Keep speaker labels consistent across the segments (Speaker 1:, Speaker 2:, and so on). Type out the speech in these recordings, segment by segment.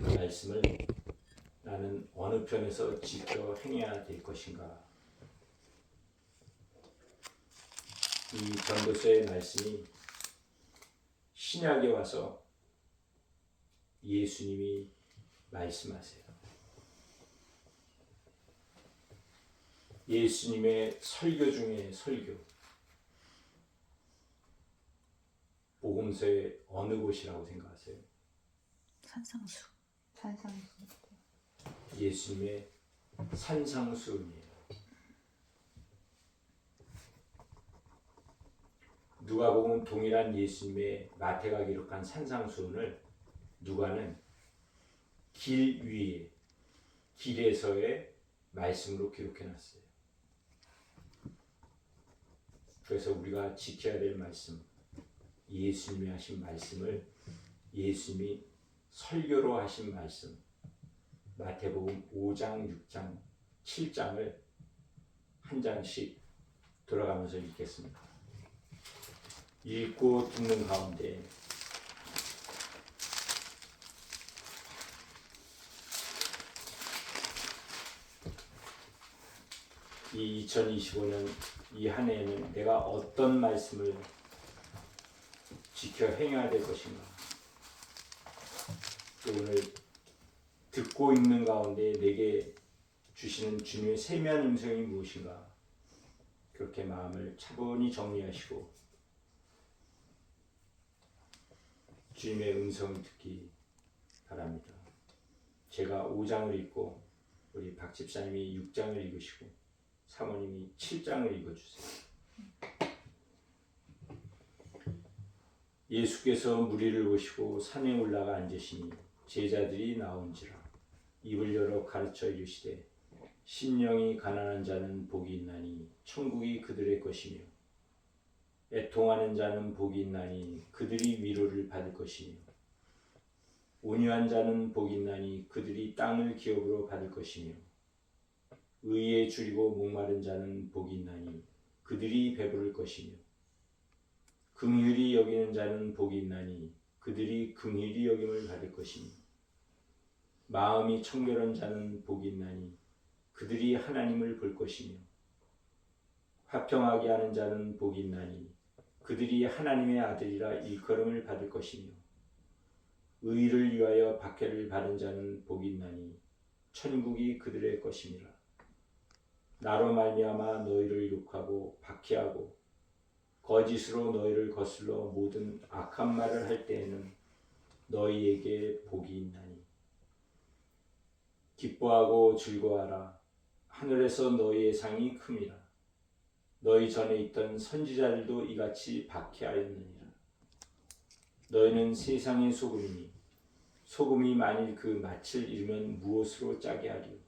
Speaker 1: 말씀을 나는 어느 편에서 지켜 행해야 될 것인가? 이 전도서의 말씀이 신약에 와서 예수님이 말씀하세요. 예수님의 설교 중에 설교. 복음서의 어느 곳이라고 생각하세요?
Speaker 2: 산상수.
Speaker 1: 예수님의 산상수훈이에요. 누가복음 동일한 예수님의 마태가 기록한 산상수훈을 누가는 길 위에 길에서의 말씀으로 기록해놨어요. 그래서 우리가 지켜야 될 말씀, 예수님이 하신 말씀을 예수님이 설교로 하신 말씀, 마태복음 5장, 6장, 7장을 한 장씩 돌아가면서 읽겠습니다. 읽고 듣는 가운데 이 2025년 이 한 해에는 내가 어떤 말씀을 지켜 행해야 될 것인가? 오늘 듣고 있는 가운데 내게 주시는 주님의 세미한 음성이 무엇인가? 그렇게 마음을 차분히 정리하시고 주님의 음성을 듣기 바랍니다. 제가 5장을 읽고 우리 박 집사님이 6장을 읽으시고 사모님이 7장을 읽어주세요. 예수께서 무리를 보시고 산에 올라가 앉으시니 제자들이 나온지라 입을 열어 가르쳐 이르시되 심령이 가난한 자는 복이 있나니 천국이 그들의 것이며 애통하는 자는 복이 있나니 그들이 위로를 받을 것이며 온유한 자는 복이 있나니 그들이 땅을 기업으로 받을 것이며 의에 줄이고 목마른 자는 복이 있나니 그들이 배부를 것이며 긍휼히 여기는 자는 복이 있나니 그들이 긍휼히 여김을 받을 것이며 마음이 청결한 자는 복이 있나니 그들이 하나님을 볼 것이며 화평하게 하는 자는 복이 있나니 그들이 하나님의 아들이라 일컬음을 받을 것이며 의를 위하여 박해를 받은 자는 복이 있나니 천국이 그들의 것임이라. 나로 말미암아 너희를 욕하고 박해하고 거짓으로 너희를 거슬러 모든 악한 말을 할 때에는 너희에게 복이 있나니 기뻐하고 즐거워하라. 하늘에서 너희의 상이 큼이라. 너희 전에 있던 선지자들도 이같이 박해하였느니라. 너희는 세상의 소금이니 소금이 만일 그 맛을 잃으면 무엇으로 짜게 하리요.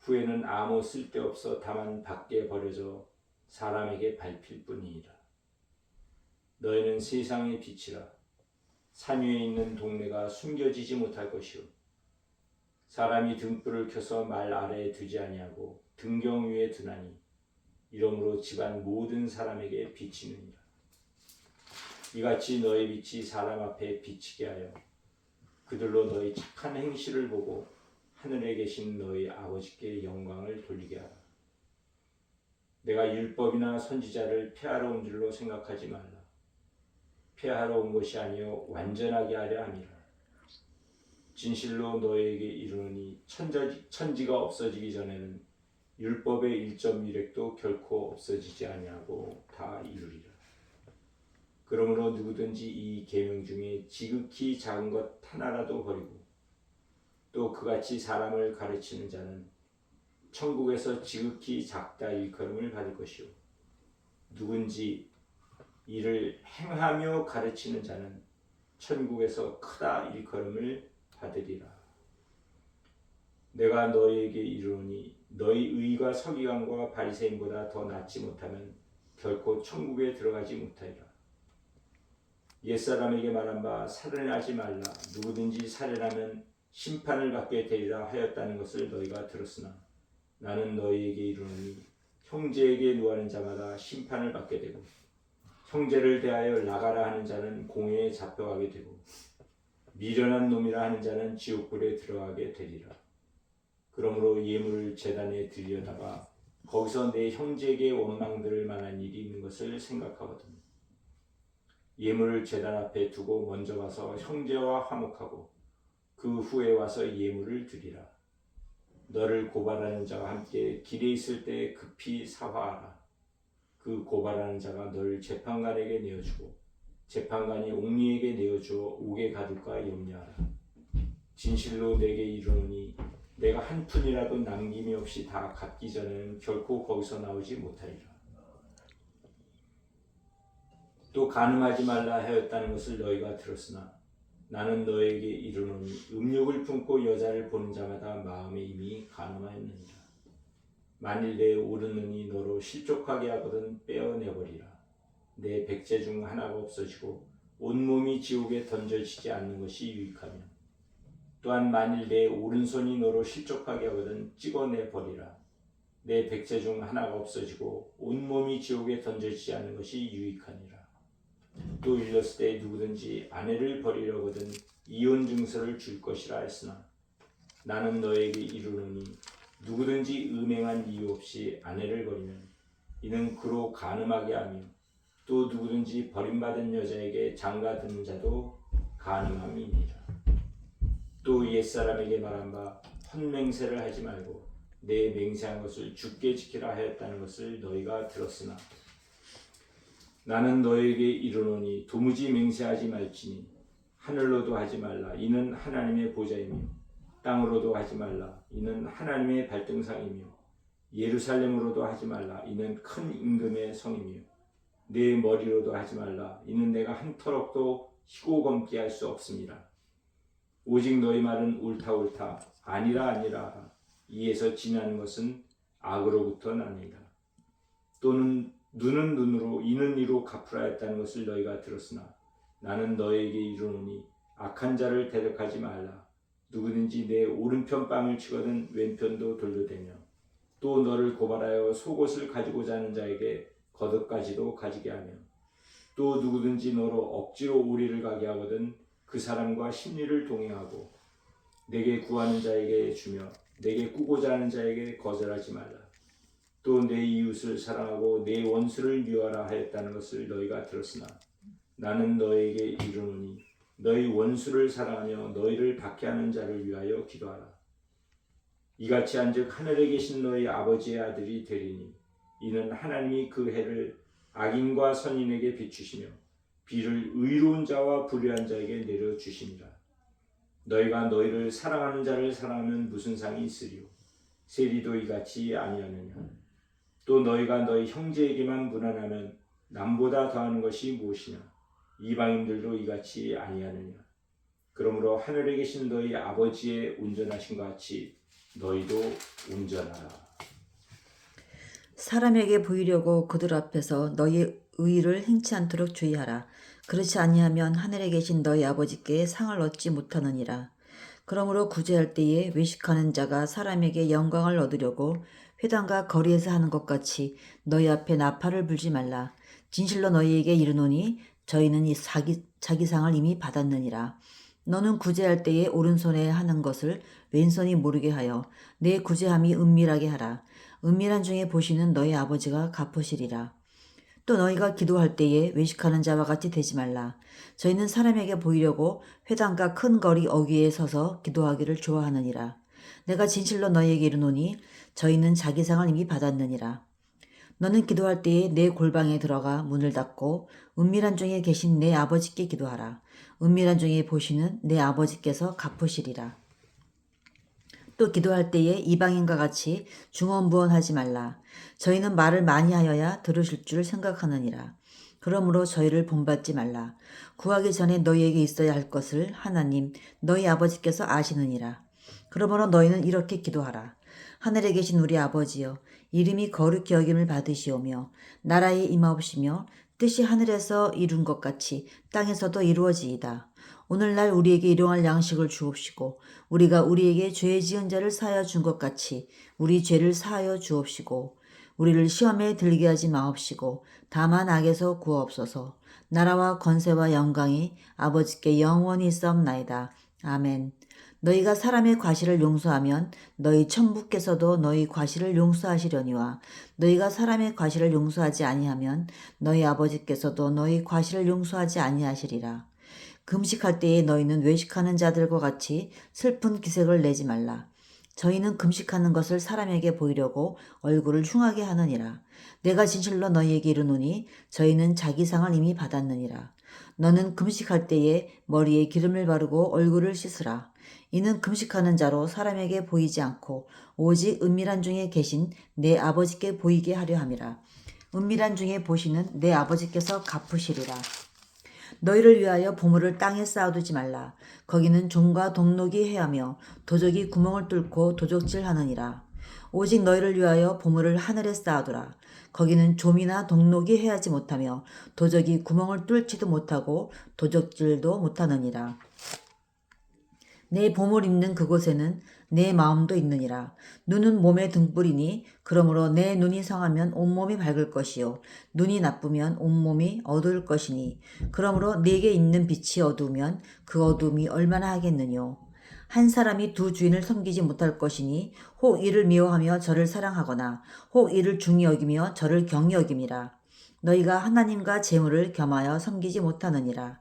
Speaker 1: 후에는 아무 쓸데없어 다만 밖에 버려져 사람에게 밟힐 뿐이니라. 너희는 세상의 빛이라. 산 위에 있는 동네가 숨겨지지 못할 것이요 사람이 등불을 켜서 말 아래에 두지 아니하고 등경 위에 두나니 이러므로 집안 모든 사람에게 비치느니라. 이같이 너희 빛이 사람 앞에 비치게 하여 그들로 너희 착한 행실을 보고 하늘에 계신 너희 아버지께 영광을 돌리게 하라. 내가 율법이나 선지자를 폐하러 온 줄로 생각하지 말라. 폐하러 온 것이 아니요 완전하게 하려 함이라. 진실로 너희에게 이르노니 천지가 없어지기 전에는 율법의 1.1획도 결코 없어지지 아니하고 다 이루리라. 그러므로 누구든지 이 계명 중에 지극히 작은 것 하나라도 버리고 또 그같이 사람을 가르치는 자는 천국에서 지극히 작다 일컬음을 받을 것이요 누군지 이를 행하며 가르치는 자는 천국에서 크다 일컬음을 받으리라. 내가 너희에게 이르노니 너희 의가 서기관과 바리새인보다 더 낫지 못하면 결코 천국에 들어가지 못하리라. 옛사람에게 말한 바 살인하지 말라. 누구든지 살인하면 심판을 받게 되리라 하였다는 것을 너희가 들었으나 나는 너희에게 이르노니 형제에게 노하는 자마다 심판을 받게 되고 형제를 대하여 나가라 하는 자는 공회에 잡혀가게 되고 미련한 놈이라 하는 자는 지옥불에 들어가게 되리라. 그러므로 예물을 제단에 드리려다가 거기서 내 형제에게 원망들을 만한 일이 있는 것을 생각하거든. 예물을 제단 앞에 두고 먼저 가서 형제와 화목하고 그 후에 와서 예물을 드리라. 너를 고발하는 자가 함께 길에 있을 때 급히 사화하라. 그 고발하는 자가 너를 재판관에게 내어주고 재판관이 옥리에게 내어주어 옥에 가둘까 염려하라. 진실로 내게 이르노니 내가 한 푼이라도 남김이 없이 다 갚기 전에는 결코 거기서 나오지 못하리라. 또 간음하지 말라 하였다는 것을 너희가 들었으나 나는 너에게 이르노니 음욕을 품고 여자를 보는 자마다 마음에 이미 간음하였느니라. 만일 내 옳은 눈이 너로 실족하게 하거든 빼어내버리라. 내 백제 중 하나가 없어지고 온몸이 지옥에 던져지지 않는 것이 유익하며 또한 만일 내 오른손이 너로 실족하게 하거든 찍어내버리라. 내 백제 중 하나가 없어지고 온몸이 지옥에 던져지지 않는 것이 유익하니라. 또 일렀을 때 누구든지 아내를 버리려거든 이혼 증서를 줄 것이라 했으나 나는 너에게 이르노니 누구든지 음행한 이유 없이 아내를 버리면 이는 그로 간음하게 하며 또 누구든지 버림받은 여자에게 장가드는 자도 간음함이니라. 또 옛사람에게 말한 바 헛맹세를 하지 말고 내 맹세한 것을 주께 지키라 하였다는 것을 너희가 들었으나 나는 너에게 이르노니 도무지 맹세하지 말지니 하늘로도 하지 말라 이는 하나님의 보좌이며 땅으로도 하지 말라 이는 하나님의 발등상이며 예루살렘으로도 하지 말라 이는 큰 임금의 성이며 내 머리로도 하지 말라 이는 내가 한 터럭도 희고 검게 할 수 없습니다. 오직 너희 말은 옳다 옳다 아니라 아니라 하라. 이에서 지나는 것은 악으로부터 나니라. 또는 눈은 눈으로 이는 이로 갚으라 했다는 것을 너희가 들었으나 나는 너에게 이르노니 악한 자를 대적하지 말라. 누구든지 내 오른편 뺨을 치거든 왼편도 돌려대며 또 너를 고발하여 속옷을 가지고자 하는 자에게 겉옷까지도 가지게 하며 또 누구든지 너로 억지로 우리를 가게 하거든 그 사람과 심리를 동행하고 내게 구하는 자에게 주며 내게 꾸고자 하는 자에게 거절하지 말라. 또 내 이웃을 사랑하고 내 원수를 미워하라 하였다는 것을 너희가 들었으나 나는 너에게 이르노니 너희 원수를 사랑하며 너희를 박해하는 자를 위하여 기도하라. 이같이 한즉 하늘에 계신 너희 아버지의 아들이 되리니 이는 하나님이 그 해를 악인과 선인에게 비추시며 비를 의로운 자와 불의한 자에게 내려주시니라. 너희가 너희를 사랑하는 자를 사랑하면 무슨 상이 있으리요? 세리도 이같이 아니하느냐? 또 너희가 너희 형제에게만 무난하면 남보다 더하는 것이 무엇이냐? 이방인들도 이같이 아니하느냐? 그러므로 하늘에 계신 너희 아버지의 운전하신 것 같이 너희도 운전하라.
Speaker 2: 사람에게 보이려고 그들 앞에서 너희 의를 행치 않도록 주의하라. 그렇지 아니하면 하늘에 계신 너희 아버지께 상을 얻지 못하느니라. 그러므로 구제할 때에 외식하는 자가 사람에게 영광을 얻으려고 회당과 거리에서 하는 것 같이 너희 앞에 나팔을 불지 말라. 진실로 너희에게 이르노니 저희는 이 자기 상을 이미 받았느니라. 너는 구제할 때에 오른손에 하는 것을 왼손이 모르게 하여 내 구제함이 은밀하게 하라. 은밀한 중에 보시는 너희 아버지가 갚으시리라. 또 너희가 기도할 때에 외식하는 자와 같이 되지 말라. 저희는 사람에게 보이려고 회당과 큰 거리 어귀에 서서 기도하기를 좋아하느니라. 내가 진실로 너희에게 이르노니 저희는 자기 상을 이미 받았느니라. 너는 기도할 때에 내 골방에 들어가 문을 닫고 은밀한 중에 계신 내 아버지께 기도하라. 은밀한 중에 보시는 내 아버지께서 갚으시리라. 또 기도할 때에 이방인과 같이 중언부언하지 말라. 저희는 말을 많이 하여야 들으실 줄 생각하느니라. 그러므로 저희를 본받지 말라. 구하기 전에 너희에게 있어야 할 것을 하나님 너희 아버지께서 아시느니라. 그러므로 너희는 이렇게 기도하라. 하늘에 계신 우리 아버지여, 이름이 거룩히 여김을 받으시오며 나라에 임하옵시며 뜻이 하늘에서 이룬 것 같이 땅에서도 이루어지이다. 오늘날 우리에게 일용할 양식을 주옵시고 우리가 우리에게 죄 지은 자를 사하여 준 것 같이 우리 죄를 사하여 주옵시고 우리를 시험에 들게 하지 마옵시고 다만 악에서 구하옵소서. 나라와 권세와 영광이 아버지께 영원히 있사옵나이다. 아멘. 너희가 사람의 과실을 용서하면 너희 천부께서도 너희 과실을 용서하시려니와 너희가 사람의 과실을 용서하지 아니하면 너희 아버지께서도 너희 과실을 용서하지 아니하시리라. 금식할 때에 너희는 외식하는 자들과 같이 슬픈 기색을 내지 말라. 저희는 금식하는 것을 사람에게 보이려고 얼굴을 흉하게 하느니라. 내가 진실로 너희에게 이르노니 저희는 자기 상을 이미 받았느니라. 너는 금식할 때에 머리에 기름을 바르고 얼굴을 씻으라. 이는 금식하는 자로 사람에게 보이지 않고 오직 은밀한 중에 계신 내 아버지께 보이게 하려 함이라. 은밀한 중에 보시는 내 아버지께서 갚으시리라. 너희를 위하여 보물을 땅에 쌓아두지 말라. 거기는 종과 동록이 해하며 도적이 구멍을 뚫고 도적질하느니라. 오직 너희를 위하여 보물을 하늘에 쌓아두라. 거기는 좀이나 동록이 해하지 못하며 도적이 구멍을 뚫지도 못하고 도적질도 못하느니라. 내 보물 있는 그곳에는 내 마음도 있느니라. 눈은 몸의 등불이니 그러므로 내 눈이 성하면 온몸이 밝을 것이요 눈이 나쁘면 온몸이 어두울 것이니 그러므로 네게 있는 빛이 어두우면 그 어두움이 얼마나 하겠느뇨. 한 사람이 두 주인을 섬기지 못할 것이니 혹 이를 미워하며 저를 사랑하거나 혹 이를 중히 여기며 저를 경히 여김이라. 너희가 하나님과 재물을 겸하여 섬기지 못하느니라.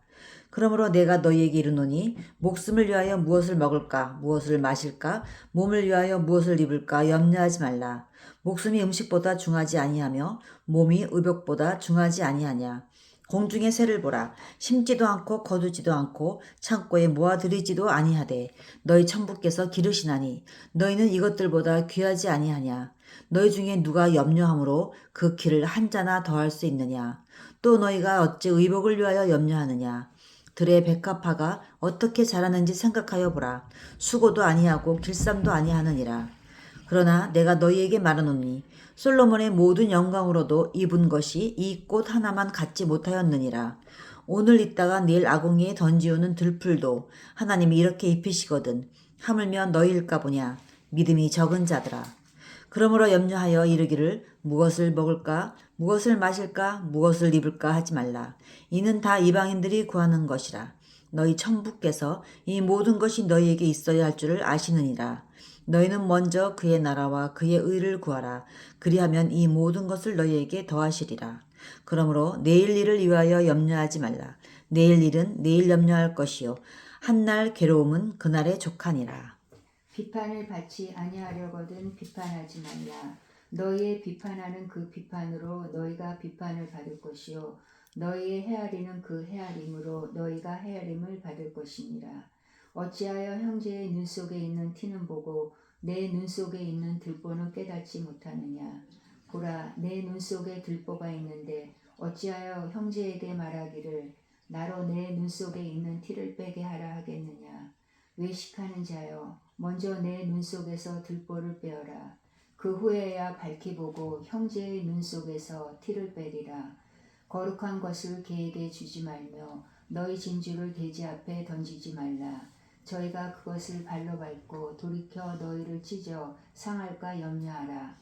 Speaker 2: 그러므로 내가 너희에게 이르노니 목숨을 위하여 무엇을 먹을까 무엇을 마실까 몸을 위하여 무엇을 입을까 염려하지 말라. 목숨이 음식보다 중하지 아니하며 몸이 의복보다 중하지 아니하냐. 공중의 새를 보라. 심지도 않고 거두지도 않고 창고에 모아들이지도 아니하되 너희 천부께서 기르시나니 너희는 이것들보다 귀하지 아니하냐. 너희 중에 누가 염려함으로 그 키를 한 자나 더할 수 있느냐. 또 너희가 어찌 의복을 위하여 염려하느냐. 들의 백합화가 어떻게 자라는지 생각하여 보라. 수고도 아니하고 길쌈도 아니하느니라. 그러나 내가 너희에게 말하노니 솔로몬의 모든 영광으로도 입은 것이 이 꽃 하나만 갖지 못하였느니라. 오늘 있다가 내일 아궁이에 던지우는 들풀도 하나님이 이렇게 입히시거든. 하물며 너희일까 보냐. 믿음이 적은 자들아. 그러므로 염려하여 이르기를 무엇을 먹을까 무엇을 마실까 무엇을 입을까 하지 말라. 이는 다 이방인들이 구하는 것이라. 너희 천부께서 이 모든 것이 너희에게 있어야 할 줄을 아시느니라. 너희는 먼저 그의 나라와 그의 의를 구하라. 그리하면 이 모든 것을 너희에게 더하시리라. 그러므로 내일 일을 위하여 염려하지 말라. 내일 일은 내일 염려할 것이요 한날 괴로움은 그날에 족하니라.
Speaker 3: 비판을 받지 아니하려거든 비판하지 말라. 너희의 비판하는 그 비판으로 너희가 비판을 받을 것이요 너희의 헤아리는 그 헤아림으로 너희가 헤아림을 받을 것이니라. 어찌하여 형제의 눈 속에 있는 티는 보고 내 눈 속에 있는 들보는 깨닫지 못하느냐. 보라, 내 눈 속에 들보가 있는데 어찌하여 형제에게 말하기를 나로 내 눈 속에 있는 티를 빼게 하라 하겠느냐. 외식하는 자여, 먼저 내 눈 속에서 들보를 빼어라. 그 후에야 밝히 보고 형제의 눈 속에서 티를 빼리라. 거룩한 것을 개에게 주지 말며 너희 진주를 돼지 앞에 던지지 말라. 저희가 그것을 발로 밟고 돌이켜 너희를 찢어 상할까 염려하라.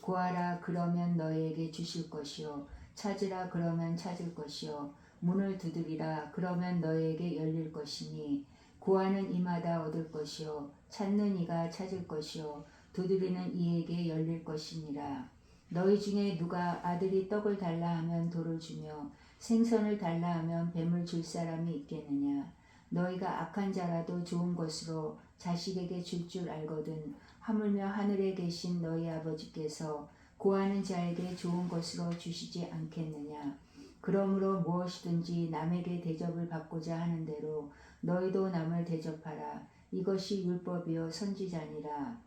Speaker 3: 구하라 그러면 너희에게 주실 것이요 찾으라 그러면 찾을 것이요 문을 두드리라 그러면 너희에게 열릴 것이니 구하는 이마다 얻을 것이요 찾는 이가 찾을 것이요 두드리는 이에게 열릴 것이니라. 너희 중에 누가 아들이 떡을 달라 하면 돌을 주며 생선을 달라 하면 뱀을 줄 사람이 있겠느냐. 너희가 악한 자라도 좋은 것으로 자식에게 줄 줄 알거든 하물며 하늘에 계신 너희 아버지께서 구하는 자에게 좋은 것으로 주시지 않겠느냐. 그러므로 무엇이든지 남에게 대접을 받고자 하는 대로 너희도 남을 대접하라. 이것이 율법이요 선지자니라.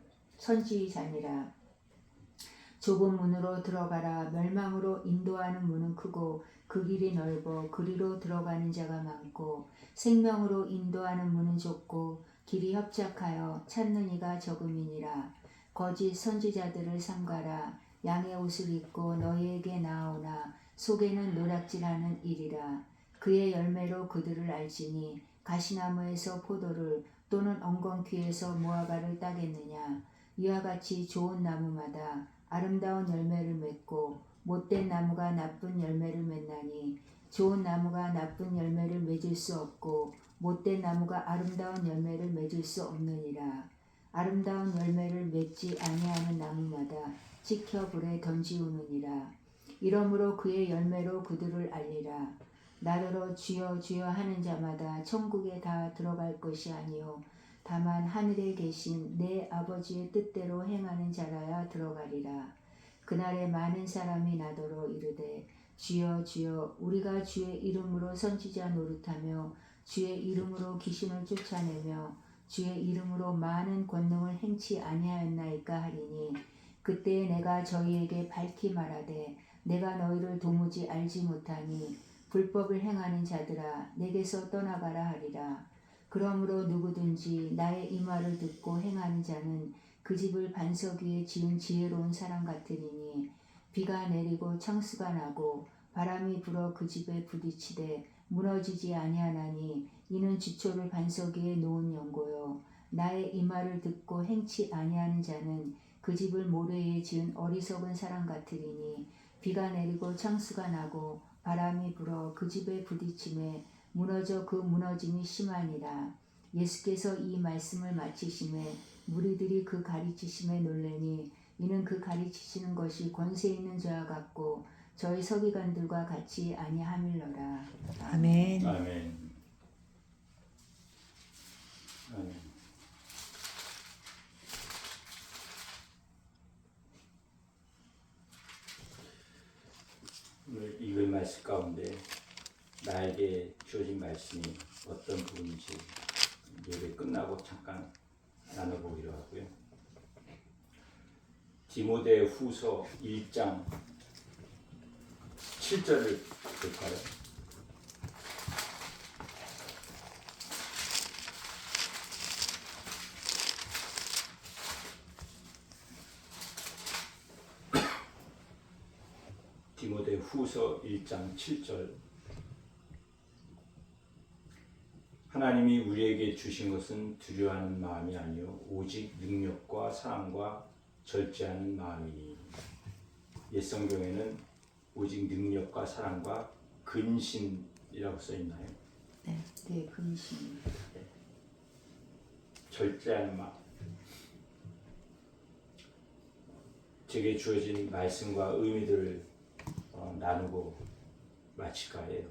Speaker 3: 좁은 문으로 들어가라. 멸망으로 인도하는 문은 크고 그 길이 넓어 그리로 들어가는 자가 많고 생명으로 인도하는 문은 좁고 길이 협착하여 찾는 이가 적음이니라. 거짓 선지자들을 삼가라. 양의 옷을 입고 너희에게 나아오나 속에는 노략질하는 일이라. 그의 열매로 그들을 알지니 가시나무에서 포도를 또는 엉겅퀴에서 무화과를 따겠느냐. 이와 같이 좋은 나무마다 아름다운 열매를 맺고 못된 나무가 나쁜 열매를 맺나니 좋은 나무가 나쁜 열매를 맺을 수 없고 못된 나무가 아름다운 열매를 맺을 수 없느니라. 아름다운 열매를 맺지 아니하는 나무마다 지켜 불에 던지우느니라. 이러므로 그의 열매로 그들을 알리라. 나더러 주여 주여 하는 자마다 천국에 다 들어갈 것이 아니요 다만 하늘에 계신 내 아버지의 뜻대로 행하는 자라야 들어가리라. 그날에 많은 사람이 나더러 이르되 주여 주여 우리가 주의 이름으로 선지자 노릇하며 주의 이름으로 귀신을 쫓아내며 주의 이름으로 많은 권능을 행치 아니하였나이까 하리니 그때에 내가 저희에게 밝히 말하되 내가 너희를 도무지 알지 못하니 불법을 행하는 자들아 내게서 떠나가라 하리라. 그러므로 누구든지 나의 이 말을 듣고 행하는 자는 그 집을 반석 위에 지은 지혜로운 사람 같으리니 비가 내리고 창수가 나고 바람이 불어 그 집에 부딪히되 무너지지 아니하나니 이는 지초를 반석 위에 놓은 연고요. 나의 이 말을 듣고 행치 아니하는 자는 그 집을 모래 위에 지은 어리석은 사람 같으리니 비가 내리고 창수가 나고 바람이 불어 그 집에 부딪힘에 무너져 그 무너짐이 심하니라. 예수께서 이 말씀을 마치심에 무리들이 그 가르치심에 놀래니 이는 그 가르치시는 것이 권세 있는 자와 같고 저희 서기관들과 같이 아니함일러라.
Speaker 2: 아멘.
Speaker 1: 아멘. 아멘. 오늘 읽은 말씀 가운데 나에게 주어진 말씀이 어떤 부분인지 예배 끝나고 잠깐 나눠보기로 하고요. 디모데 후서 1장 7절을 볼까요? 디모데 후서 1장 7절. 하나님이 우리에게 주신 것은 두려워하는 마음이 아니요 오직 능력과 사랑과 절제하는 마음이니. 옛 성경에는 오직 능력과 사랑과 근신이라고 써 있나요?
Speaker 3: 네, 근심.
Speaker 1: 절제하는 마음. 제게 주어진 말씀과 의미들을 나누고 마칠까 해요.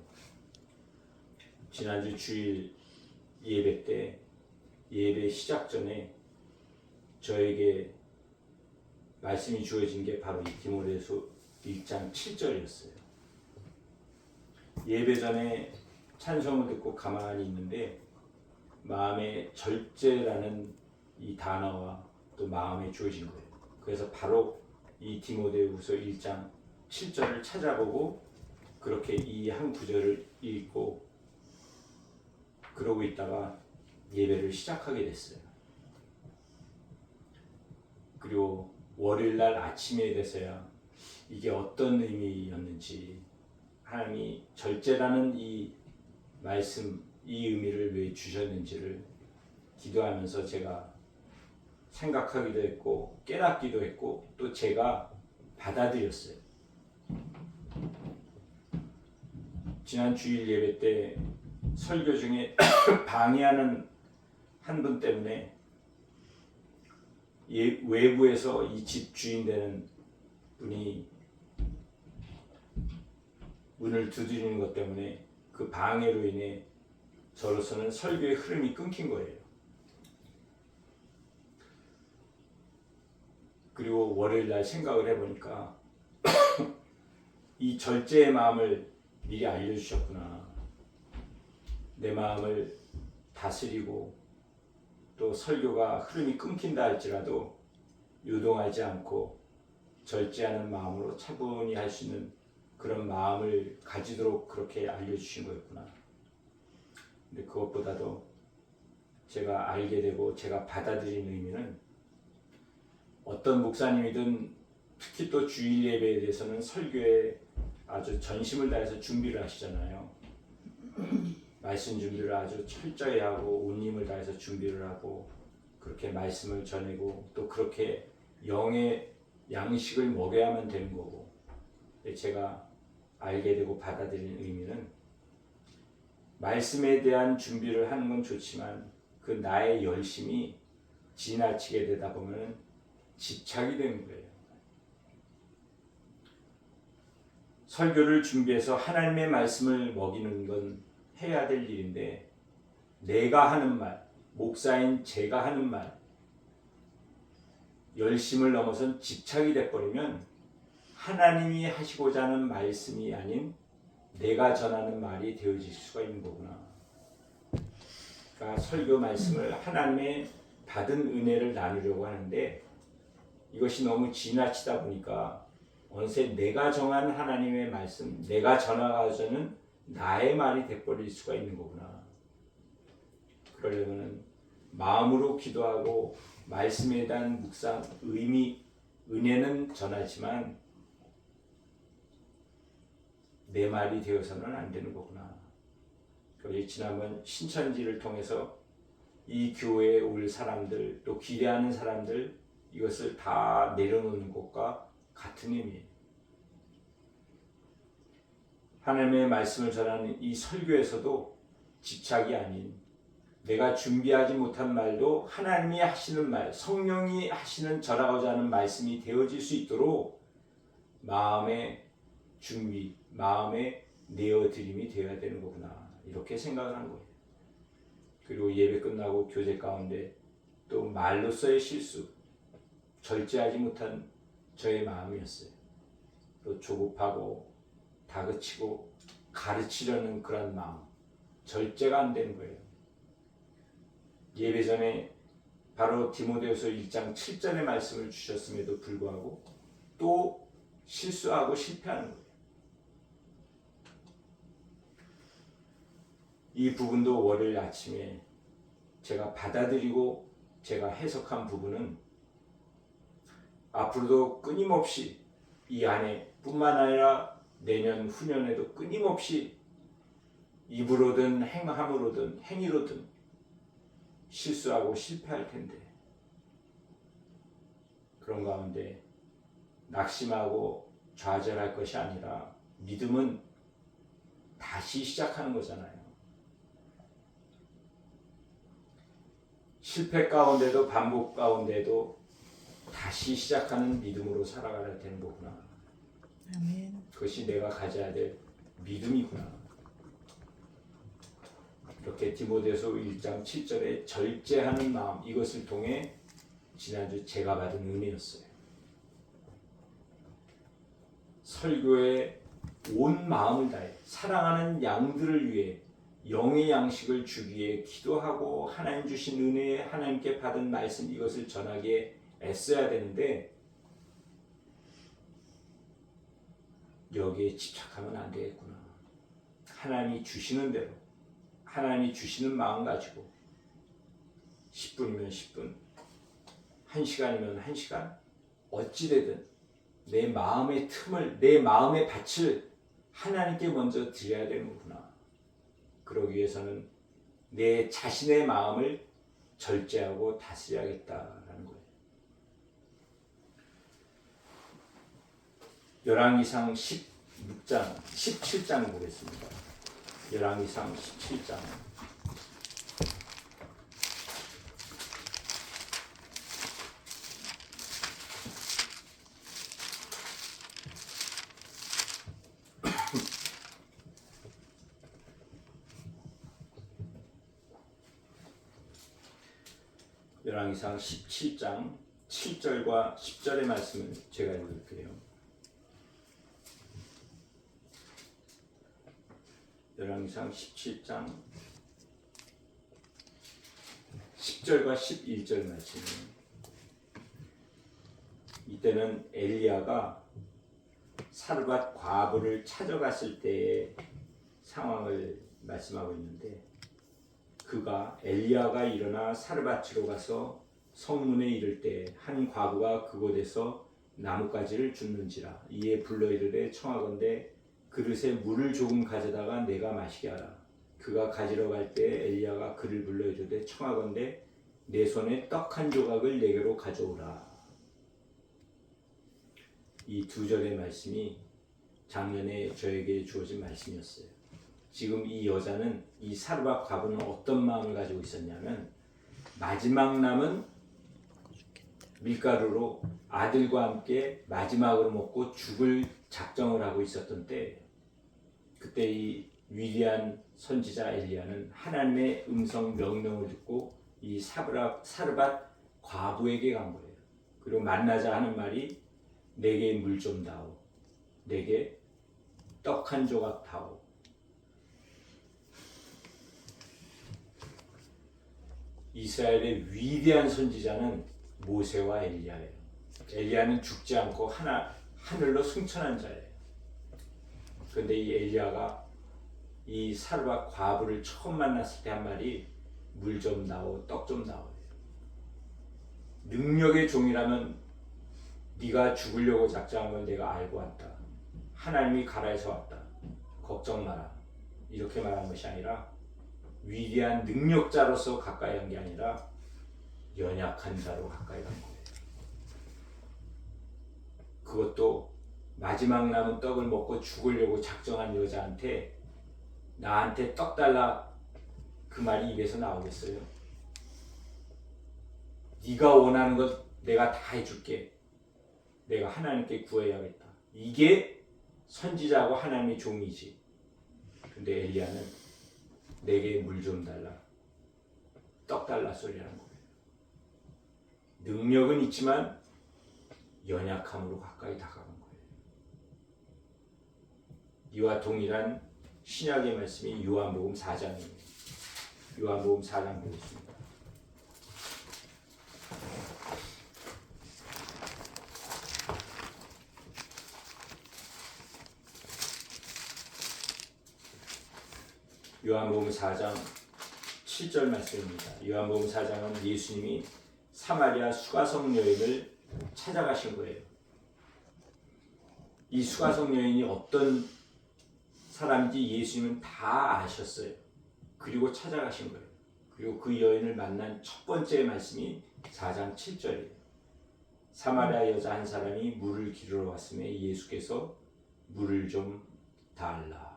Speaker 1: 지난주 주일 예배 때 예배 시작 전에 저에게 말씀이 주어진 게 바로 이 디모데서 1장 7절이었어요. 예배 전에 찬송을 듣고 가만히 있는데 마음에 절제라는 이 단어와 또 마음에 주어진 거예요. 그래서 바로 이 디모데후서 1장 7절을 찾아보고 그렇게 이 한 구절을 읽고 그러고 있다가 예배를 시작하게 됐어요. 그리고 월요일날 아침에 돼서야 이게 어떤 의미였는지 하나님이 절제라는 이 말씀, 이 의미를 왜 주셨는지를 기도하면서 제가 생각하기도 했고 깨닫기도 했고 또 제가 받아들였어요. 지난 주일 예배 때 설교 중에 방해하는 한 분 때문에 외부에서 이 집 주인 되는 분이 문을 두드리는 것 때문에 그 방해로 인해 저로서는 설교의 흐름이 끊긴 거예요. 그리고 월요일 날 생각을 해보니까 이 절제의 마음을 미리 알려주셨구나. 내 마음을 다스리고 또 설교가 흐름이 끊긴다 할지라도 요동하지 않고 절제하는 마음으로 차분히 할 수 있는 그런 마음을 가지도록 그렇게 알려주신 거였구나. 근데 그것보다도 제가 알게 되고 제가 받아들인 의미는 어떤 목사님이든 특히 또 주일 예배에 대해서는 설교에 아주 전심을 다해서 준비를 하시잖아요. 말씀 준비를 아주 철저히 하고 온 힘을 다해서 준비를 하고 그렇게 말씀을 전하고 또 그렇게 영의 양식을 먹여야만 되는 거고, 제가 알게 되고 받아들이는 의미는 말씀에 대한 준비를 하는 건 좋지만 그 나의 열심이 지나치게 되다 보면 집착이 되는 거예요. 설교를 준비해서 하나님의 말씀을 먹이는 건 해야 될 일인데 내가 하는 말, 목사인 제가 하는 말, 열심을 넘어선 집착이 돼버리면 하나님이 하시고자 하는 말씀이 아닌 내가 전하는 말이 되어질 수가 있는 거구나. 그러니까 설교 말씀을 하나님의 받은 은혜를 나누려고 하는데 이것이 너무 지나치다 보니까 어느새 내가 정한 하나님의 말씀, 내가 전하고자는 나의 말이 돼버릴 수가 있는 거구나. 그러려면 마음으로 기도하고 말씀에 대한 묵상, 의미, 은혜는 전하지만 내 말이 되어서는 안 되는 거구나. 그래서 지난번 신천지를 통해서 이 교회에 올 사람들, 또 기대하는 사람들 이것을 다 내려놓는 것과 같은 의미예요. 하나님의 말씀을 전하는 이 설교에서도 집착이 아닌 내가 준비하지 못한 말도 하나님이 하시는 말, 성령이 하시는 전하고자 하는 말씀이 되어질 수 있도록 마음의 준비, 마음의 내어드림이 되어야 되는 거구나. 이렇게 생각을 한 거예요. 그리고 예배 끝나고 교제 가운데 또 말로서의 실수, 절제하지 못한 저의 마음이었어요. 또 조급하고 다그치고 가르치려는 그런 마음, 절제가 안 되는 거예요. 예배 전에 바로 디모데후서 1장 7절의 말씀을 주셨음에도 불구하고 또 실수하고 실패하는 거예요. 이 부분도 월요일 아침에 제가 받아들이고 제가 해석한 부분은 앞으로도 끊임없이 이 안에 뿐만 아니라 내년 후년에도 끊임없이 입으로든 행함으로든 행위로든 실수하고 실패할 텐데 그런 가운데 낙심하고 좌절할 것이 아니라 믿음은 다시 시작하는 거잖아요. 실패 가운데도 반복 가운데도 다시 시작하는 믿음으로 살아가야 되는 거구나.
Speaker 2: 아멘.
Speaker 1: 그것이 내가 가져야 될 믿음이구나. 이렇게 디모데후서 1장 7절에 절제하는 마음, 이것을 통해 지난주 제가 받은 은혜였어요. 설교에 온 마음을 다해 사랑하는 양들을 위해 영의 양식을 주기에 기도하고 하나님 주신 은혜에 하나님께 받은 말씀 이것을 전하기에 애써야 되는데 여기에 집착하면 안 되겠구나. 하나님이 주시는 대로 하나님이 주시는 마음 가지고 10분이면 10분, 1시간이면 1시간 어찌되든 내 마음의 틈을, 내 마음의 밭을 하나님께 먼저 드려야 되는 거구나. 그러기 위해서는 내 자신의 마음을 절제하고 다스려야겠다라는 거예요. 열왕기상 16장, 17장 보겠습니다. 열왕기상 17장. 열왕기상 17장 7절과 10절의 말씀을 제가 읽을게요. 열왕기상 17장 10절과 11절 말씀이에요. 이때는 엘리야가 사르밧 과부를 찾아갔을 때의 상황을 말씀하고 있는데 그가 엘리야가 일어나 사르밧으로 가서 성문에 이를 때 한 과부가 그곳에서 나뭇가지를 줍는지라 이에 불러 이르되 청하건대 그릇에 물을 조금 가져다가 내가 마시게 하라. 그가 가지러 갈 때 엘리야가 그를 불러 이르되 청하건대 내 손에 떡 한 조각을 내게로 가져오라. 이 두 절의 말씀이 작년에 저에게 주어진 말씀이었어요. 지금 이 여자는, 이 사르밧 과부는 어떤 마음을 가지고 있었냐면, 마지막 남은 밀가루로 아들과 함께 마지막으로 먹고 죽을 작정을 하고 있었던 때, 그때 이 위대한 선지자 엘리야는 하나님의 음성 명령을 듣고 이 사르밧 과부에게 간 거예요. 그리고 만나자 하는 말이 내게 물 좀 다오, 내게 떡 한 조각 다오. 이스라엘의 위대한 선지자는 모세와 엘리야예요. 엘리야는 죽지 않고 하늘로 승천한 자예요. 그런데 이 엘리야가 이 사르밧 과부를 처음 만났을 때 한 말이 물 좀 다오, 떡 좀 다오. 능력의 종이라면 네가 죽으려고 작정한 걸 내가 알고 왔다. 하나님이 가라에서 왔다. 걱정 마라. 이렇게 말한 것이 아니라 위대한 능력자로서 가까이 한 게 아니라 연약한 자로 가까이 간 거예요. 그것도 마지막 남은 떡을 먹고 죽으려고 작정한 여자한테 나한테 떡 달라 그 말이 입에서 나오겠어요? 네가 원하는 것 내가 다 해줄게. 내가 하나님께 구해야겠다. 이게 선지자하고 하나님의 종이지. 근데 엘리야는 내게 물 좀 달라, 떡 달라 소리라는 거예요. 능력은 있지만 연약함으로 가까이 다가간 거예요. 이와 동일한 신약의 말씀이 요한복음 4장입니다. 요한복음 4장 보겠습니다. 요한복음 4장 7절 말씀입니다. 요한복음 4장은 예수님이 사마리아 수가성 여인을 찾아가신 거예요. 이 수가성 여인이 어떤 사람인지 예수님은 다 아셨어요. 그리고 찾아가신 거예요. 그리고 그 여인을 만난 첫 번째 말씀이 4장 7절이에요. 사마리아 여자 한 사람이 물을 기르러 왔음에 예수께서 물을 좀 달라.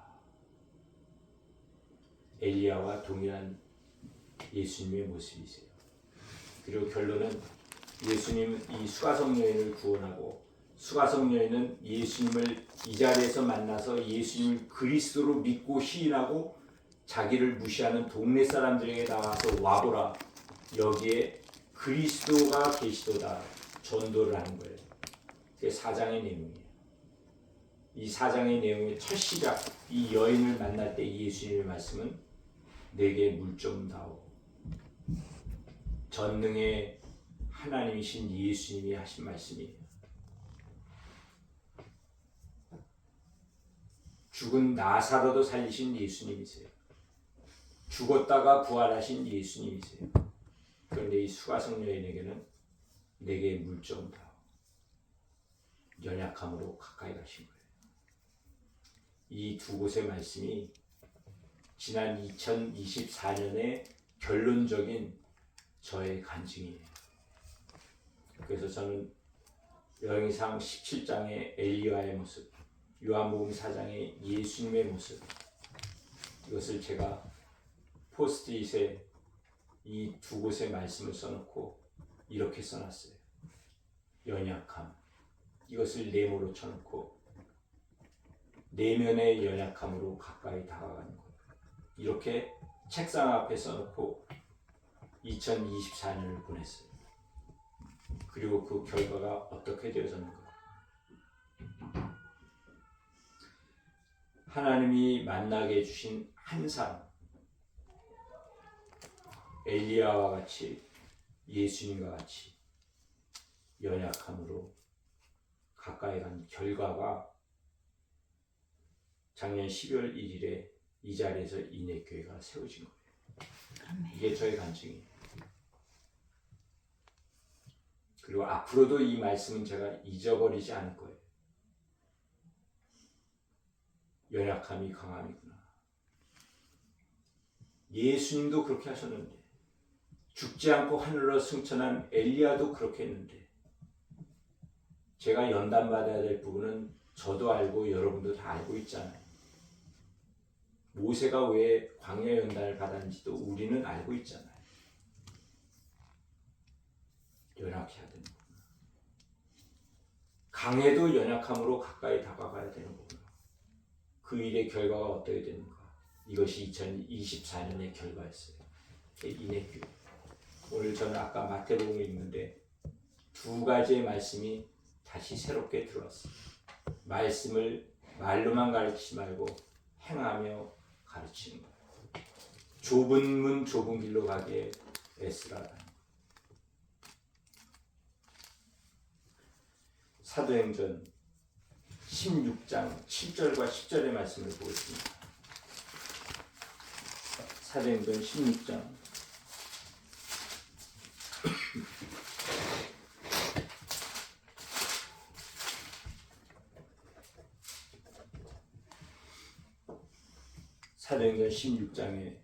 Speaker 1: 엘리야와 동일한 예수님의 모습이세요. 그리고 결론은 예수님은 이 수가성 여인을 구원하고 수가성 여인은 예수님을 이 자리에서 만나서 예수님을 그리스도로 믿고 시인하고 자기를 무시하는 동네 사람들에게 나와서 와보라. 여기에 그리스도가 계시도다. 전도를 하는 거예요. 그게 4장의 내용이에요. 이 4장의 내용의 첫 시작, 이 여인을 만날 때 예수님의 말씀은 내게 물 좀 다오. 전능의 하나님이신 예수님이 하신 말씀이에요. 죽은 나사로도 살리신 예수님이세요. 죽었다가 부활하신 예수님이세요. 그런데 이 수가성 여인에게는 내게 물 좀 다오. 연약함으로 가까이 가신 거예요. 이 두 곳의 말씀이 지난 2024년의 결론적인 저의 간증이에요. 그래서 저는 여행상 17장의 엘리야의 모습, 요한복음 4장의 예수님의 모습, 이것을 제가 포스트잇에 이 두 곳의 말씀을 써놓고 이렇게 써놨어요. 연약함, 이것을 네모로 쳐놓고 내면의 연약함으로 가까이 다가가는 거예요. 이렇게 책상 앞에 써놓고 2024년을 보냈어요. 그리고 그 결과가 어떻게 되어졌는가? 하나님이 만나게 해주신 한 사람, 엘리야와 같이 예수님과 같이 연약함으로 가까이 간 결과가 작년 12월 1일에 이 자리에서 인해교회가 세워진 거예요. 이게 저의 간증이에요. 그리고 앞으로도 이 말씀은 제가 잊어버리지 않을 거예요. 연약함이 강함이구나. 예수님도 그렇게 하셨는데, 죽지 않고 하늘로 승천한 엘리야도 그렇게 했는데, 제가 연단받아야 될 부분은 저도 알고 여러분도 다 알고 있잖아요. 모세가 왜 광야 연단을 받았는지도 우리는 알고 있잖아요. 연약해야 되는 거구나. 강해도 연약함으로 가까이 다가가야 되는 거구나. 그 일의 결과가 어떻게 되는가. 이것이 2024년의 결과였어요. 인해교회. 오늘 저는 아까 마태복음을 읽는데 두 가지의 말씀이 다시 새롭게 들어왔어요. 말씀을 말로만 가르치지 말고 행하며 가르치는 거예요. 좁은 문 좁은 길로 가게 애쓰라. 사도행전 16장 7절과 10절의 말씀을 보겠습니다. 사도행전 16장 사도행전 16장에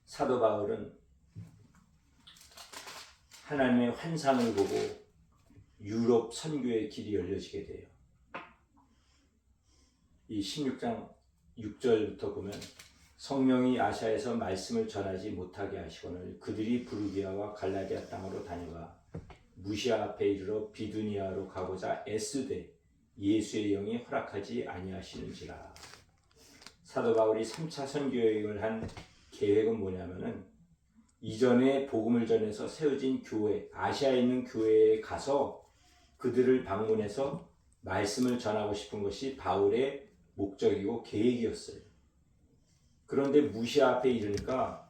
Speaker 1: 사도 바울은 하나님의 환상을 보고 유럽 선교의 길이 열려지게 돼요. 이 16장 6절부터 보면 성령이 아시아에서 말씀을 전하지 못하게 하시거늘 그들이 부르기아와 갈라디아 땅으로 다녀가 무시아 앞에 이르러 비두니아로 가고자 애쓰되 예수의 영이 허락하지 아니하시는지라. 사도 바울이 3차 선교 여행을 한 계획은 뭐냐면은 이전에 복음을 전해서 세워진 교회, 아시아에 있는 교회에 가서 그들을 방문해서 말씀을 전하고 싶은 것이 바울의 목적이고 계획이었어요. 그런데 무시아 앞에 이르니까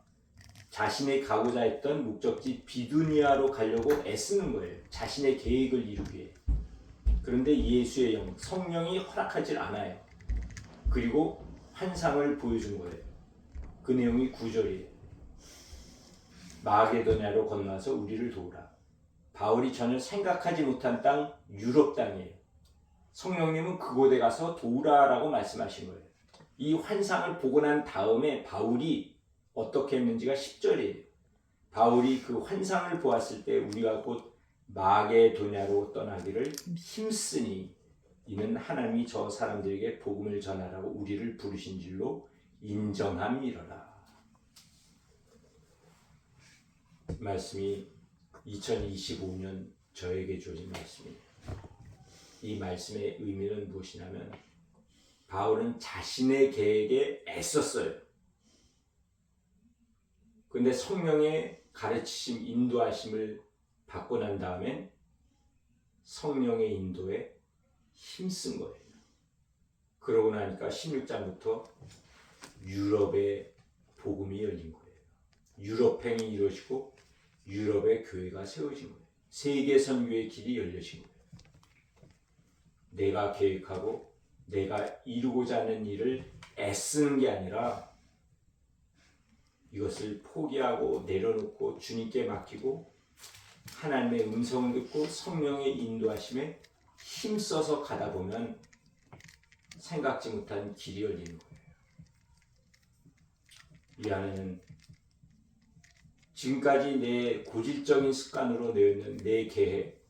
Speaker 1: 자신이 가고자 했던 목적지 비두니아로 가려고 애쓰는 거예요. 자신의 계획을 이루기 위해. 그런데 예수의 영, 성령이 허락하지 않아요. 그리고 환상을 보여준 거예요. 그 내용이 9절이에요. 마게도냐로 건너와서 우리를 도우라. 바울이 전혀 생각하지 못한 땅, 유럽 땅이에요. 성령님은 그곳에 가서 도우라라고 말씀하신 거예요. 이 환상을 보고 난 다음에 바울이 어떻게 했는지가 10절이에요. 바울이 그 환상을 보았을 때 우리가 곧 마게도냐로 떠나기를 힘쓰니 이는 하나님이 저 사람들에게 복음을 전하라고 우리를 부르신 줄로 인정함이로라. 말씀이 2025년 저에게 주어진 말씀입니다. 이 말씀의 의미는 무엇이냐면 바울은 자신의 계획에 애썼어요. 그런데 성령의 가르치심, 인도하심을 받고 난 다음에 성령의 인도에 힘쓴 거예요. 그러고 나니까 16장부터 유럽의 복음이 열린 거예요. 유럽행이 이루어지고 유럽의 교회가 세워진 거예요. 세계 선교의 길이 열려진 거예요. 내가 계획하고 내가 이루고자 하는 일을 애쓰는 게 아니라 이것을 포기하고 내려놓고 주님께 맡기고 하나님의 음성을 듣고 성령의 인도하심에 힘써서 가다 보면 생각지 못한 길이 열리는 거예요. 이 안에는 지금까지 내 고질적인 습관으로 내어있는 내 계획,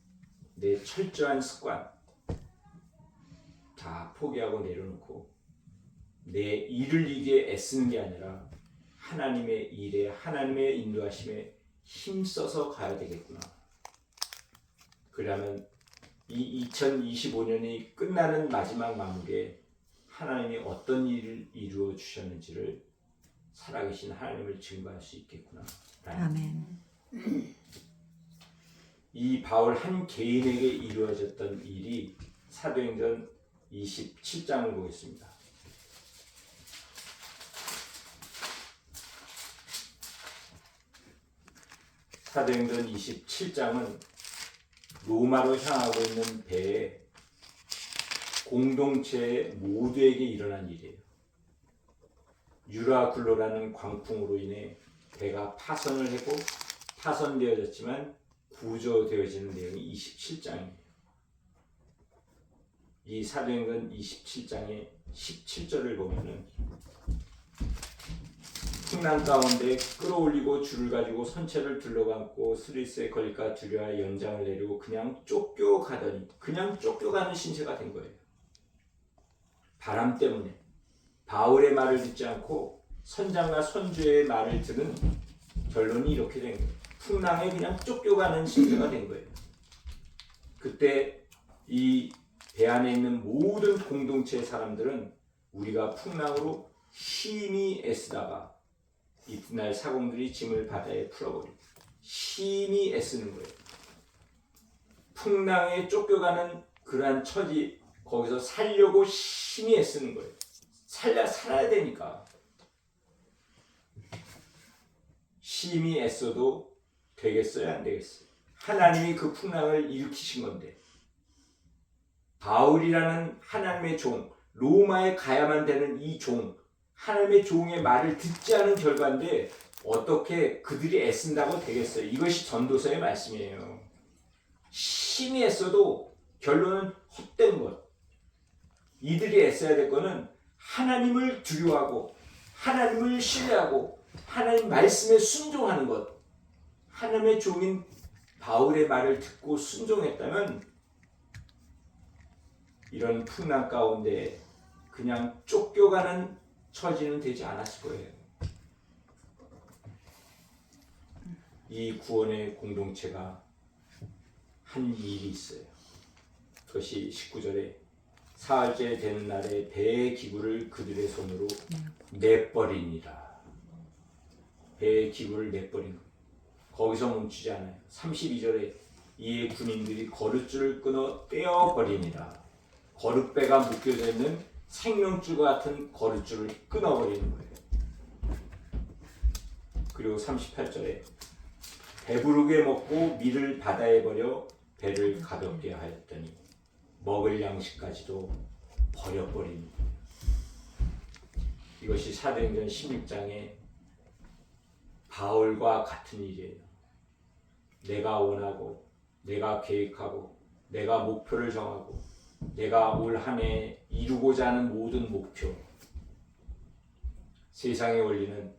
Speaker 1: 내 철저한 습관 다 포기하고 내려놓고 내 일을 위해 애쓰는 게 아니라 하나님의 일에 하나님의 인도하심에 힘써서 가야 되겠구나. 그러면 이 2025년이 끝나는 마지막 마무리에 하나님이 어떤 일을 이루어 주셨는지를 살아계신 하나님을 증거할 수 있겠구나.
Speaker 2: 아멘.
Speaker 1: 이 바울 한 개인에게 이루어졌던 일이 사도행전 27장을 보겠습니다. 사도행전 27장은 로마로 향하고 있는 배에 공동체 모두에게 일어난 일이에요. 유라굴로라는 광풍으로 인해 배가 파선을 하고 파선되어졌지만 구조되어지는 내용이 27장이에요. 이 사도행전 27장의 17절을 보면은 풍랑 가운데 끌어올리고 줄을 가지고 선체를 둘러감고 스리스에 걸릴까 두려워 연장을 내리고 그냥 쫓겨가더니 그냥 쫓겨가는 신세가 된 거예요. 바람 때문에 바울의 말을 듣지 않고 선장과 선주의 말을 들은 결론이 이렇게 된 거예요. 풍랑에 그냥 쫓겨가는 신세가 된 거예요. 그때 이 배 안에 있는 모든 공동체의 사람들은 우리가 풍랑으로 심히 애쓰다가 이튿날 사공들이 짐을 바다에 풀어버리고 심히 애쓰는 거예요. 풍랑에 쫓겨가는 그러한 처지, 거기서 살려고 심히 애쓰는 거예요. 살아야 되니까. 심히 애써도 되겠어요, 안 되겠어요? 하나님이 그 풍랑을 일으키신 건데, 바울이라는 하나님의 종, 로마에 가야만 되는 이 종, 하나님의 종의 말을 듣지 않은 결과인데 어떻게 그들이 애쓴다고 되겠어요? 이것이 전도서의 말씀이에요. 심히 애써도 결론은 헛된 것. 이들이 애써야 될 거는 하나님을 두려워하고 하나님을 신뢰하고 하나님 말씀에 순종하는 것. 하나님의 종인 바울의 말을 듣고 순종했다면 이런 풍랑 가운데 그냥 쫓겨가는 처지는 되지 않았을 거예요. 이 구원의 공동체가 한 일이 있어요. 그것이 19절에 사흘째 되는 날에 배의 기구를 그들의 손으로 내버리니라. 배의 기구를 내버린 거예요. 거기서 멈추지 않아요. 32절에 이에 군인들이 거룻줄을 끊어 떼어버리니라. 거룻배가 묶여져 있는 생명줄과 같은 거룻줄을 끊어버리는 거예요. 그리고 38절에 배부르게 먹고 밀을 바다에 버려 배를 가볍게 하였더니 먹을 양식까지도 버려버린 거예요. 이것이 사도행전 16장의 바울과 같은 일이에요. 내가 원하고 내가 계획하고 내가 목표를 정하고 내가 올 한 해 이루고자 하는 모든 목표, 세상의 원리는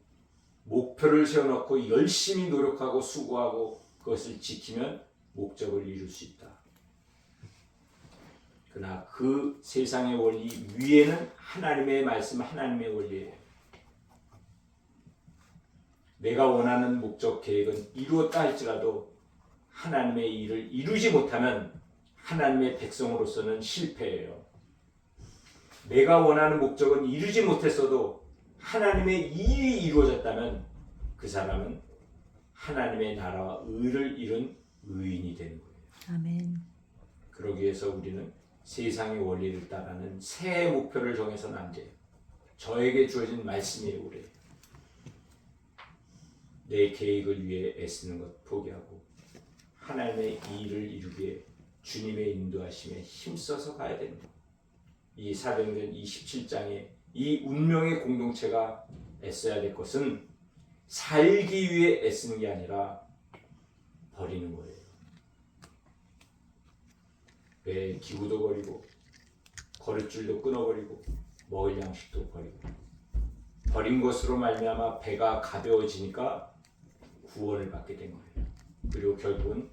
Speaker 1: 목표를 세워놓고 열심히 노력하고 수고하고 그것을 지키면 목적을 이룰 수 있다. 그러나 그 세상의 원리 위에는 하나님의 말씀, 하나님의 원리예요. 내가 원하는 목적 계획은 이루었다 할지라도 하나님의 일을 이루지 못하면 하나님의 백성으로서는 실패예요. 내가 원하는 목적은 이루지 못했어도 하나님의 일이 이루어졌다면 그 사람은 하나님의 나라와 의를 이룬 의인이 되는 거예요.
Speaker 2: 아멘.
Speaker 1: 그러기 위해서 우리는 세상의 원리를 따르는 새 목표를 정해서는 안 돼요. 저에게 주어진 말씀이에요. 우리 내 계획을 위해 애쓰는 것 포기하고 하나님의 일을 이루기에 주님의 인도하심에 힘써서 가야 됩니다. 이 사도행전 27장에 이 운명의 공동체가 애써야 될 것은 살기 위해 애쓰는 게 아니라 버리는 거예요. 배 기구도 버리고 거룻줄도 끊어버리고 먹을 양식도 버리고 버린 것으로 말미암아 배가 가벼워지니까 구원을 받게 된 거예요. 그리고 결국은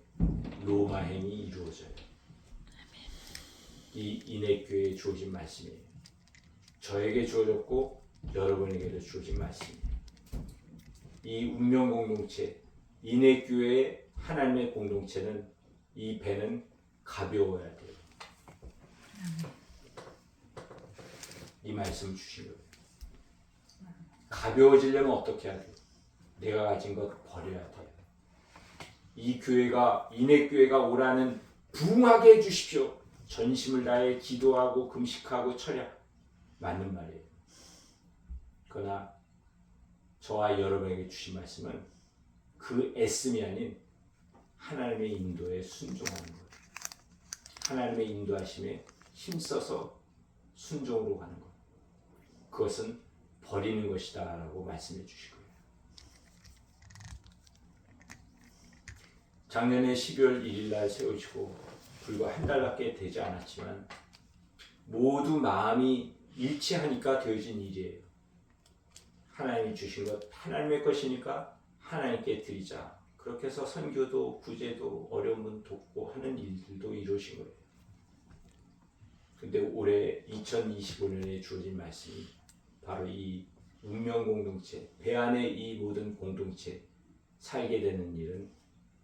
Speaker 1: 로마행이 이루어져요. 이 인애교회에 주어진 말씀이에요. 저에게 주어졌고 여러분에게도 주어진 말씀이에요. 이 운명 공동체, 인애교회의 하나님의 공동체는 이 배는 가벼워야 돼요. 이 말씀을 주신 거예요. 가벼워지려면 어떻게 해야 돼요? 내가 가진 것 버려야 돼요. 이 교회가 인애교회가 오라는 부흥하게 해주십시오. 전심을 다해 기도하고 금식하고 철야 맞는 말이에요. 그러나 저와 여러분에게 주신 말씀은 그 애씀이 아닌 하나님의 인도에 순종하는 거예요. 하나님의 인도하심에 힘써서 순종으로 가는 것. 그것은 버리는 것이다 라고 말씀해 주시고요. 작년에 12월 1일 날 세우시고 불과 한 달밖에 되지 않았지만 모두 마음이 일치하니까 되어진 일이에요. 하나님이 주신 것 하나님의 것이니까 하나님께 드리자. 그렇게 해서 선교도 구제도 어려운 분 돕고 하는 일들도 이루어진 거예요. 근데 올해 2025년에 주어진 말씀이 바로 이 운명 공동체, 배 안에 이 모든 공동체 살게 되는 일은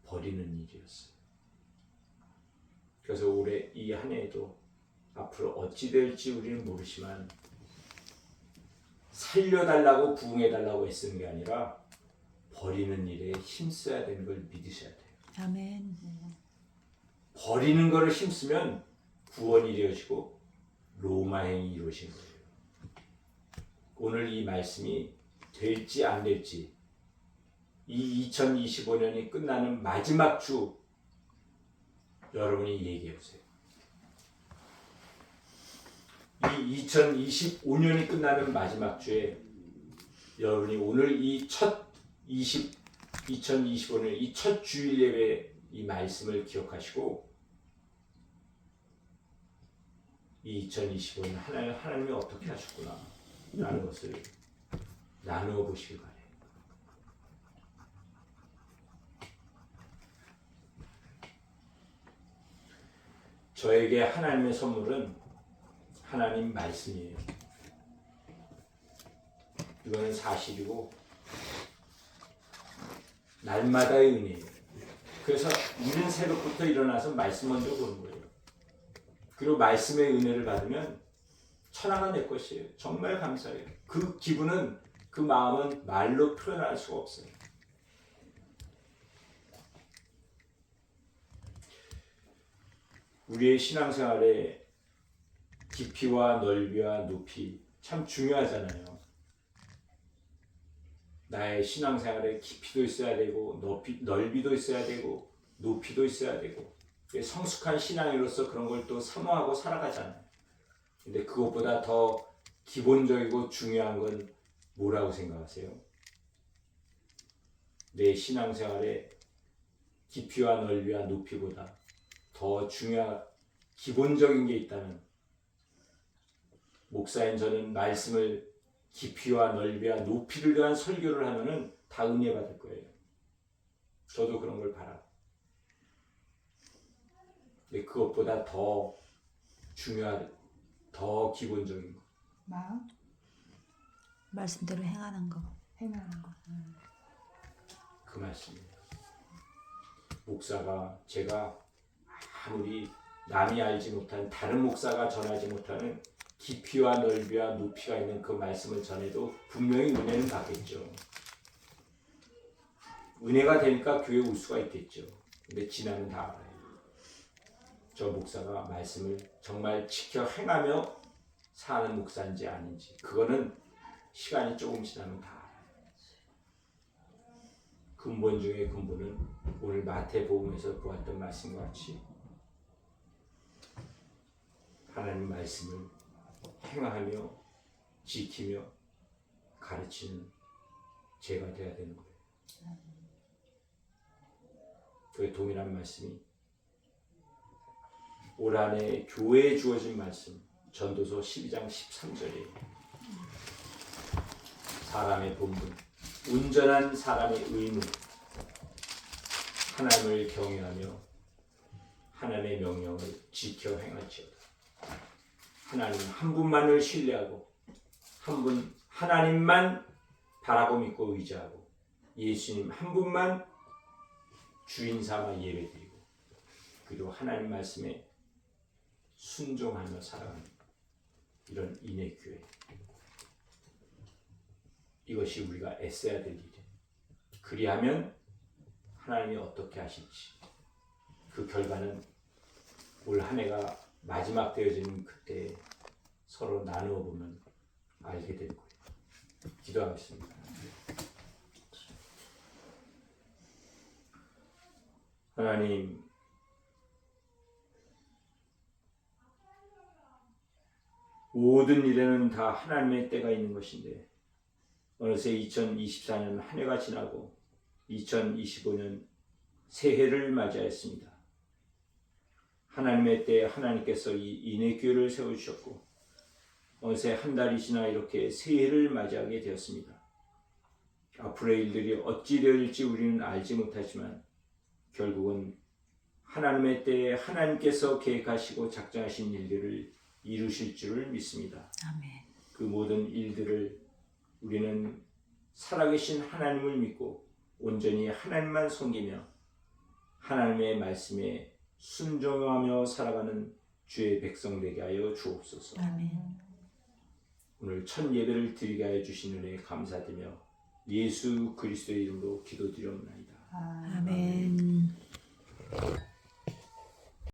Speaker 1: 버리는 일이었어요. 그래서 올해 이 한 해에도 앞으로 어찌 될지 우리는 모르지만 살려달라고 부응해달라고 애쓰는 게 아니라 버리는 일에 힘써야 되는 걸 믿으셔야 돼요.
Speaker 2: 아멘.
Speaker 1: 버리는 거를 힘쓰면 구원이 이루어지고 로마행이 이루어지는 거예요. 오늘 이 말씀이 될지 안 될지, 이 2025년이 끝나는 마지막 주 여러분이 얘기해 보세요. 이 2025년이 끝나는 마지막 주에 여러분이 오늘 이 첫 2025년 이 첫 주일 예배 이 말씀을 기억하시고 이 2025년 하나님이 어떻게 하셨구나 라는 것을 나누어 보시길 바래요. 저에게 하나님의 선물은 하나님 말씀이에요. 이거는 사실이고 날마다의 은혜예요. 그래서 이른 새벽부터 일어나서 말씀 먼저 보는 거예요. 그리고 말씀의 은혜를 받으면 천하가 내 것이에요. 정말 감사해요. 그 기분은, 그 마음은 말로 표현할 수가 없어요. 우리의 신앙생활에 깊이와 넓이와 높이 참 중요하잖아요. 나의 신앙생활에 깊이도 있어야 되고 넓이도 있어야 되고 높이도 있어야 되고 성숙한 신앙인으로서 그런 걸 또 사모하고 살아가잖아요. 근데 그것보다 더 기본적이고 중요한 건 뭐라고 생각하세요? 내 신앙생활에 깊이와 넓이와 높이보다 더 중요한 기본적인 게 있다면 목사인 저는 말씀을 깊이와 넓이와 높이를 위한 설교를 하면은 다 은혜 받을 거예요. 저도 그런 걸 바라고. 근데 그것보다 더 중요한, 더 기본적인 거.
Speaker 3: 마음
Speaker 2: 말씀대로 행하는 거.
Speaker 3: 행하는 거.
Speaker 1: 그 말씀이에요. 목사가 제가 아무리 남이 알지 못한 다른 목사가 전하지 못하는 깊이와 넓이와 높이가 있는 그 말씀을 전해도 분명히 은혜는 받겠죠. 은혜가 되니까 교회 올 수가 있겠죠. 근데 지나면 다 알아요. 저 목사가 말씀을 정말 지켜 행하며 사는 목사인지 아닌지 그거는 시간이 조금 지나면 다 알아요. 근본 중에 근본은 오늘 마태복음에서 보았던 말씀과 같이 하나님 말씀을 행하며 지키며 가르치는 제가 되어야 되는 거예요. 그 동일한 말씀이 올 한해 교회에 주어진 말씀 전도서 12장 13절이에요. 사람의 본분, 온전한 사람의 의무, 하나님을 경외하며 하나님의 명령을 지켜 행할지어다. 하나님 한 분만을 신뢰하고 하나님만 바라고 믿고 의지하고 예수님 한 분만 주인 삼아 예배드리고 그리고 하나님 말씀에 순종하며 살아가는 이런 인애교회, 이것이 우리가 애써야 될 일이에요. 그리하면 하나님이 어떻게 하실지 그 결과는 올 한 해가 마지막 되어지는 그때 서로 나누어 보면 알게 될 거예요. 기도하겠습니다. 하나님, 모든 일에는 다 하나님의 때가 있는 것인데 어느새 2024년 한 해가 지나고 2025년 새해를 맞이하였습니다. 하나님의 때에 하나님께서 이 인애교회를 세워주셨고 어느새 한 달이 지나 이렇게 새해를 맞이하게 되었습니다. 앞으로의 일들이 어찌 될지 우리는 알지 못하지만 결국은 하나님의 때에 하나님께서 계획하시고 작정하신 일들을 이루실 줄을 믿습니다.
Speaker 2: 아멘.
Speaker 1: 그 모든 일들을 우리는 살아계신 하나님을 믿고 온전히 하나님만 섬기며 하나님의 말씀에 순종하며 살아가는 주의 백성 되게 하여 주옵소서.
Speaker 2: 아멘.
Speaker 1: 오늘 첫 예배를 드리게 하여 주신 은혜에 감사드리며 예수 그리스도의 이름으로 기도드리옵나이다.
Speaker 2: 아멘.